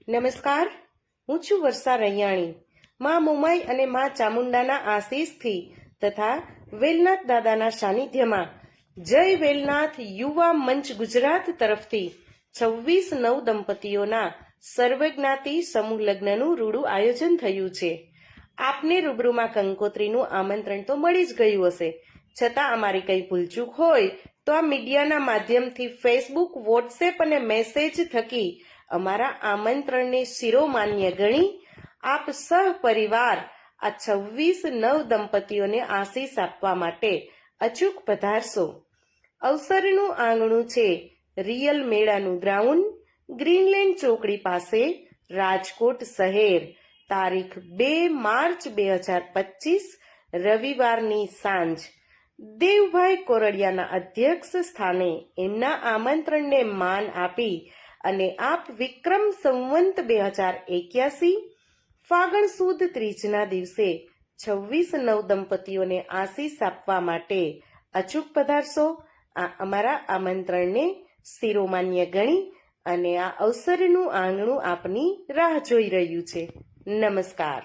નમસ્કાર, હું છું વર્ષા રૈયાણી। માં મોમાઈ અને માં ચામુંડાના આશીષથી તથા વેલનાથ દાદાના સાનિધ્યમાં જય વેલનાથ યુવા મંચ ગુજરાત તરફથી 26/9 દંપતીઓના સર્વજ્ઞાતિ સમૂહ લગ્નનું રૂડું આયોજન થયું છે। આપને રૂબરૂમાં કંકોત્રીનું આમંત્રણ તો મળી જ ગયું હશે, છતાં અમારી કંઈ ભૂલચૂક હોય તો આ મીડિયાના માધ્યમથી ફેસબુક, વોટ્સએપ અને મેસેજ થકી અમારા આમંત્રણને શિરોમાન્ય ગણી આપ સહપરિવાર આ 26/9 દંપતીઓને આશીષ આપવા માટે અચૂક પધારશો। અવસરનું આંગણું છે રિયલ મેળાનું ગ્રાઉન્ડ, ગ્રીનલેન્ડ ચોકડી પાસે, રાજકોટ શહેર। તારીખ 2 માર્ચ 2025 રવિવારની સાંજ। દેવભાઈ કોરડિયાના અધ્યક્ષ સ્થાને એમના આમંત્રણને માન આપી અને આપ વિક્રમ સંવંત 2081 ફાગણ સુદ ત્રીજના દિવસે 26/9 દંપતીઓને આશીષ આપવા માટે અચૂક પધારશો। આ અમારા આમંત્રણને શિરોમાન્ય ગણી અને આ અવસરનું આંગણું આપની રાહ જોઈ રહ્યું છે। નમસ્કાર।